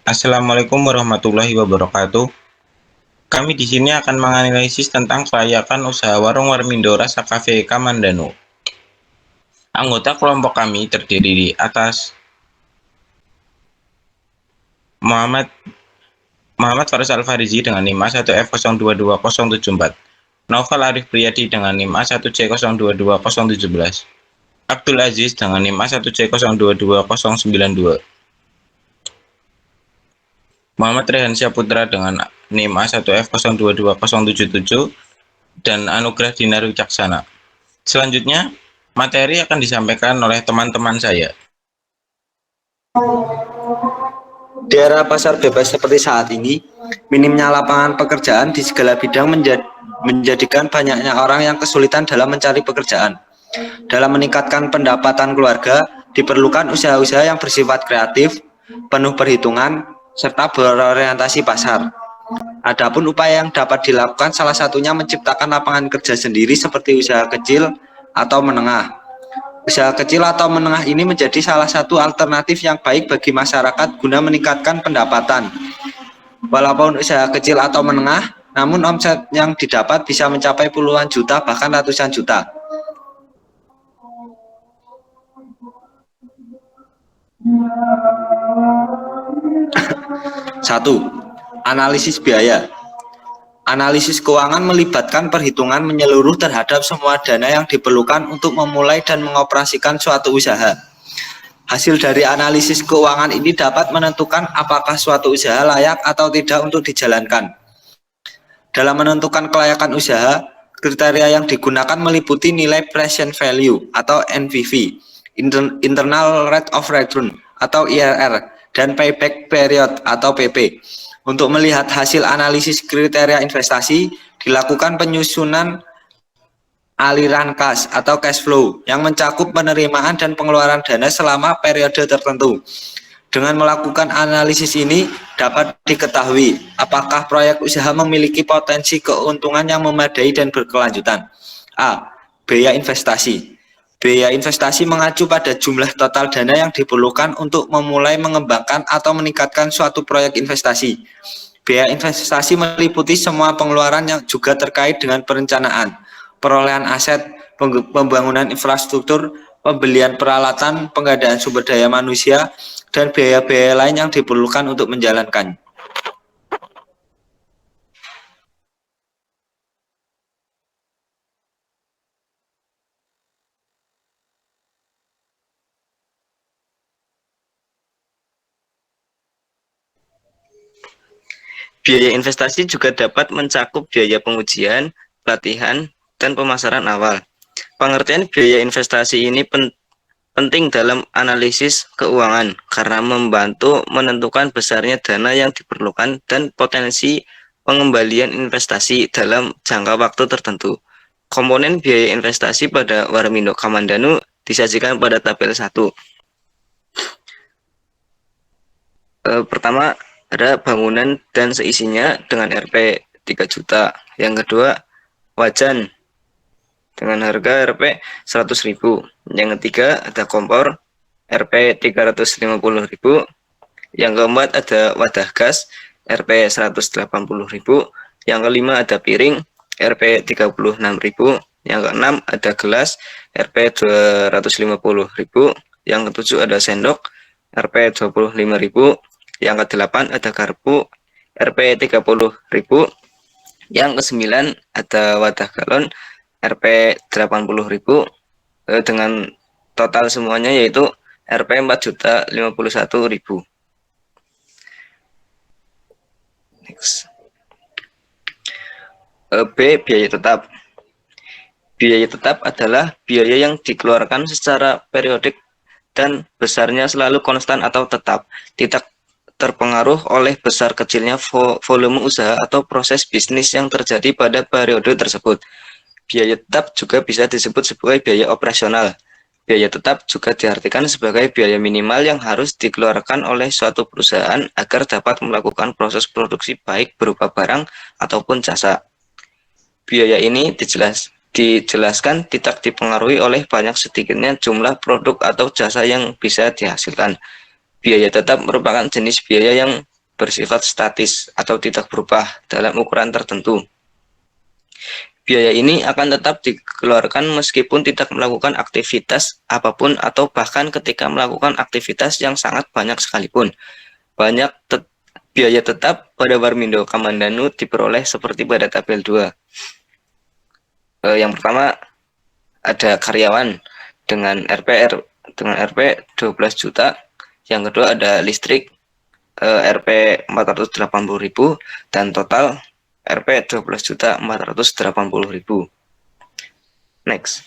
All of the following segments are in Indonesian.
Assalamualaikum warahmatullahi wabarakatuh. Kami di sini akan menganalisis tentang kelayakan usaha warung Warmindo Rasa Cafe Kamandanu. Anggota kelompok kami terdiri di atas Muhammad Faris Al-Farizi dengan NIM A1F022074, Novel Arif Priyadi dengan NIM A1C022017, Abdul Aziz dengan NIM A1C022092, Muhammad Rehan Syahputra dengan NIM A1F022077, dan Anugrah Dinar Wicaksana. Selanjutnya, materi akan disampaikan oleh teman-teman saya. Di era pasar bebas seperti saat ini, minimnya lapangan pekerjaan di segala bidang menjadikan banyaknya orang yang kesulitan dalam mencari pekerjaan. Dalam meningkatkan pendapatan keluarga, diperlukan usaha-usaha yang bersifat kreatif, penuh perhitungan, serta berorientasi pasar. Adapun upaya yang dapat dilakukan salah satunya menciptakan lapangan kerja sendiri seperti usaha kecil atau menengah. Usaha kecil atau menengah ini menjadi salah satu alternatif yang baik bagi masyarakat guna meningkatkan pendapatan. Walaupun usaha kecil atau menengah, namun omset yang didapat bisa mencapai puluhan juta bahkan ratusan juta. Satu, analisis biaya. Analisis keuangan melibatkan perhitungan menyeluruh terhadap semua dana yang diperlukan untuk memulai dan mengoperasikan suatu usaha. Hasil dari analisis keuangan ini dapat menentukan apakah suatu usaha layak atau tidak untuk dijalankan. Dalam menentukan kelayakan usaha, kriteria yang digunakan meliputi nilai present value atau NPV, internal rate of return atau IRR, dan payback period atau PP. Untuk melihat hasil analisis kriteria investasi, dilakukan penyusunan aliran kas atau cash flow yang mencakup penerimaan dan pengeluaran dana selama periode tertentu. Dengan melakukan analisis ini dapat diketahui apakah proyek usaha memiliki potensi keuntungan yang memadai dan berkelanjutan. A. Biaya investasi. Biaya investasi mengacu pada jumlah total dana yang diperlukan untuk memulai mengembangkan atau meningkatkan suatu proyek investasi. Biaya investasi meliputi semua pengeluaran yang juga terkait dengan perencanaan, perolehan aset, pembangunan infrastruktur, pembelian peralatan, pengadaan sumber daya manusia, dan biaya-biaya lain yang diperlukan untuk menjalankan. Biaya investasi juga dapat mencakup biaya pengujian, pelatihan, dan pemasaran awal. Pengertian biaya investasi ini penting dalam analisis keuangan karena membantu menentukan besarnya dana yang diperlukan dan potensi pengembalian investasi dalam jangka waktu tertentu. Komponen biaya investasi pada Warmindo Kamandanu disajikan pada tabel 1. Pertama, ada bangunan dan seisinya dengan Rp 3 juta. Yang kedua, wajan dengan harga Rp 100.000. Yang ketiga, ada kompor Rp 350.000. Yang keempat, ada wadah gas Rp 180.000. Yang kelima, ada piring Rp 36.000. Yang keenam, ada gelas Rp 250.000. Yang ketujuh, ada sendok Rp 25.000. Yang ke-8 ada garpu Rp 30.000. Yang ke-9 ada wadah galon Rp 80.000 dengan total semuanya yaitu Rp 4.051.000. Next. B. Biaya tetap. Biaya tetap adalah biaya yang dikeluarkan secara periodik dan besarnya selalu konstan atau tetap, tidak terpengaruh oleh besar kecilnya volume usaha atau proses bisnis yang terjadi pada periode tersebut. Biaya tetap juga bisa disebut sebagai biaya operasional. Biaya tetap juga diartikan sebagai biaya minimal yang harus dikeluarkan oleh suatu perusahaan agar dapat melakukan proses produksi baik berupa barang ataupun jasa. Biaya ini dijelaskan tidak dipengaruhi oleh banyak sedikitnya jumlah produk atau jasa yang bisa dihasilkan. Biaya tetap merupakan jenis biaya yang bersifat statis atau tidak berubah dalam ukuran tertentu. Biaya ini akan tetap dikeluarkan meskipun tidak melakukan aktivitas apapun atau bahkan ketika melakukan aktivitas yang sangat banyak sekalipun. Biaya tetap pada Warmindo Kamandanu diperoleh seperti pada tabel 2. Yang pertama ada karyawan dengan RP 12 juta. Yang kedua ada listrik Rp 480.000 dan total Rp 12.480.000. Next.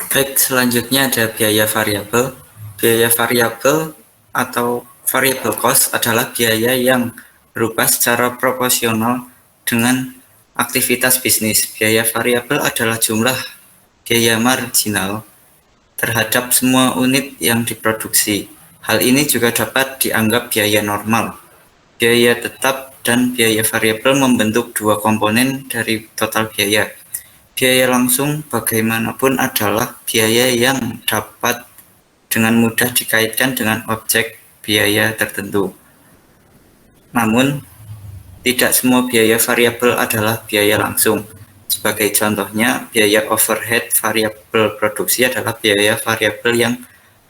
Baik, selanjutnya ada biaya variabel. Biaya variabel atau variable cost adalah biaya yang berubah secara proporsional dengan aktivitas bisnis. Biaya variabel adalah jumlah biaya marginal terhadap semua unit yang diproduksi. Hal ini juga dapat dianggap biaya normal. Biaya tetap dan biaya variabel membentuk dua komponen dari total biaya. Biaya langsung bagaimanapun adalah biaya yang dapat dengan mudah dikaitkan dengan objek biaya tertentu. Namun, tidak semua biaya variabel adalah biaya langsung. Sebagai contohnya, biaya overhead variabel produksi adalah biaya variabel yang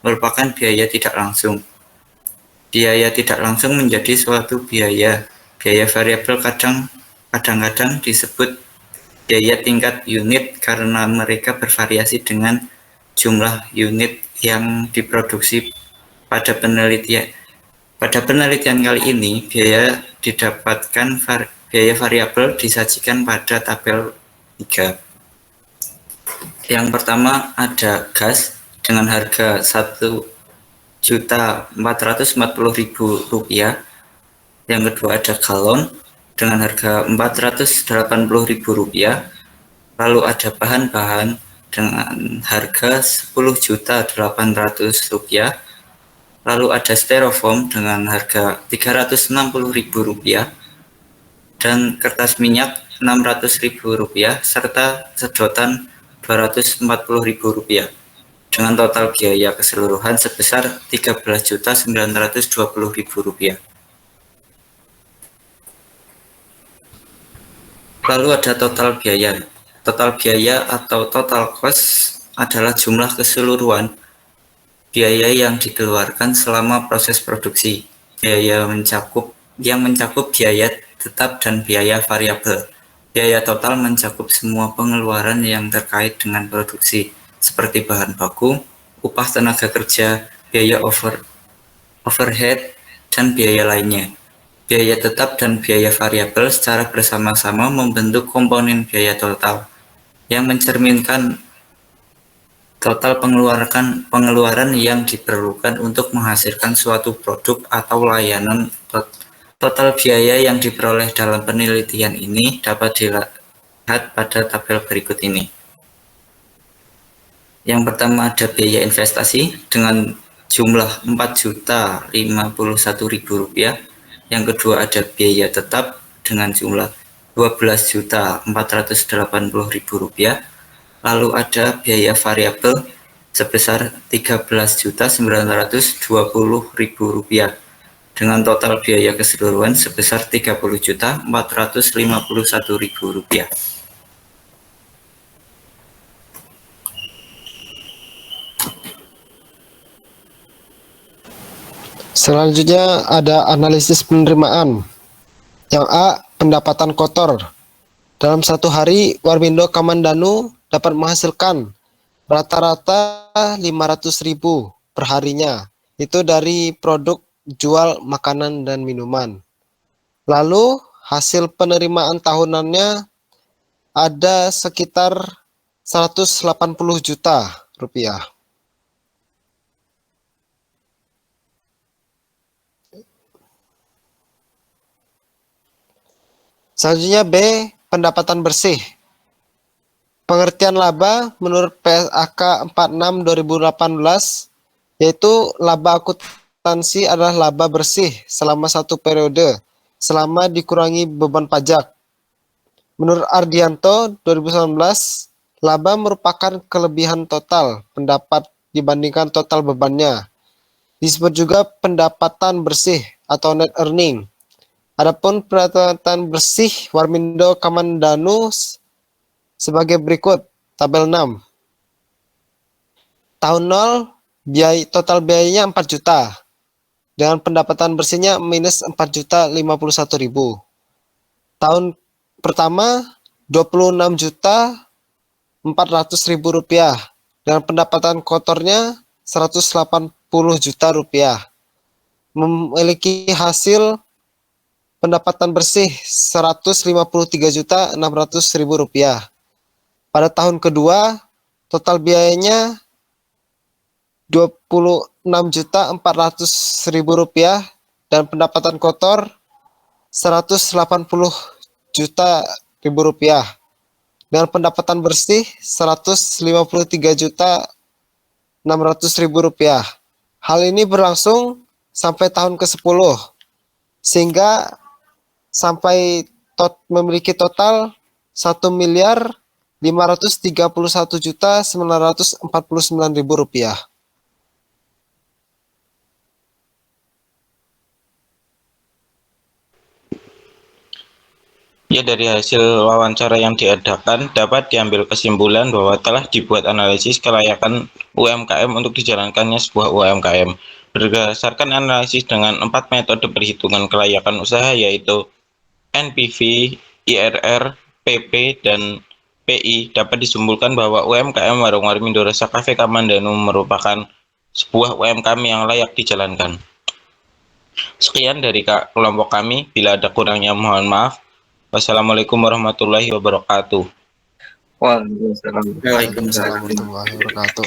merupakan biaya tidak langsung. Biaya tidak langsung menjadi suatu biaya. Biaya variabel kadang-kadang disebut biaya tingkat unit karena mereka bervariasi dengan jumlah unit yang diproduksi pada penelitian. Pada penelitian kali ini, biaya variabel disajikan pada tabel 3. Yang pertama ada gas dengan harga Rp1.440.000. Yang kedua ada galon dengan harga Rp480.000. Lalu ada bahan-bahan dengan harga Rp10.800.000. Lalu ada styrofoam dengan harga Rp360.000 dan kertas minyak Rp600.000 serta sedotan Rp240.000 dengan total biaya keseluruhan sebesar Rp13.920.000. Lalu ada total biaya. Total biaya atau total cost adalah jumlah keseluruhan biaya yang dikeluarkan selama proses produksi. Biaya yang mencakup biaya tetap dan biaya variabel. Biaya total mencakup semua pengeluaran yang terkait dengan produksi, seperti bahan baku, upah tenaga kerja, biaya overhead, dan biaya lainnya. Biaya tetap dan biaya variabel secara bersama-sama membentuk komponen biaya total, yang mencerminkan total pengeluaran yang diperlukan untuk menghasilkan suatu produk atau layanan. Total biaya yang diperoleh dalam penelitian ini dapat dilihat pada tabel berikut ini. Yang pertama ada biaya investasi dengan jumlah Rp4.051.000. Yang kedua ada biaya tetap dengan jumlah Rp12.480.000. Lalu ada biaya variabel sebesar Rp13.920.000 dengan total biaya keseluruhan sebesar Rp30.451.000. Selanjutnya ada analisis penerimaan. Yang A, pendapatan kotor. Dalam satu hari, Warmindo Kamandanu dapat menghasilkan rata-rata 500.000 per harinya. Itu dari produk jual makanan dan minuman. Lalu hasil penerimaan tahunannya ada sekitar 180 juta rupiah. Selanjutnya B, pendapatan bersih. Pengertian laba menurut PSAK 46 2018 yaitu laba akuntansi adalah laba bersih selama satu periode selama dikurangi beban pajak. Menurut Ardianto 2019, Laba merupakan kelebihan total pendapat dibandingkan total bebannya. Disebut juga pendapatan bersih atau net earning. Adapun pendapatan bersih Warmindo Kamandanu sebagai berikut, tabel 6. Tahun 0, total biayanya 4 juta. Dengan pendapatan bersihnya minus 4.051.000. Tahun pertama 26.400.000 rupiah. Dengan pendapatan kotornya 180 juta rupiah. Memiliki hasil pendapatan bersih 153.600.000 rupiah. Pada tahun kedua, total biayanya 26.400.000 rupiah dan pendapatan kotor 180 juta rupiah. Dengan pendapatan bersih 153.600.000 rupiah. Hal ini berlangsung sampai tahun ke-10 sehingga sampai memiliki total 1.531.949.000 rupiah. Ya, dari hasil wawancara yang diadakan dapat diambil kesimpulan bahwa telah dibuat analisis kelayakan UMKM untuk dijalankannya sebuah UMKM. Berdasarkan analisis dengan 4 metode perhitungan kelayakan usaha yaitu NPV, IRR, PP, dan PI, dapat disimpulkan bahwa UMKM Warung Warmindo Rasa Cafe Kamandanu merupakan sebuah UMKM yang layak dijalankan. Sekian dari kelompok kami, bila ada kurangnya mohon maaf. Wassalamualaikum warahmatullahi wabarakatuh. Waalaikumsalam. Waalaikumsalam. Warahmatullahi wabarakatuh.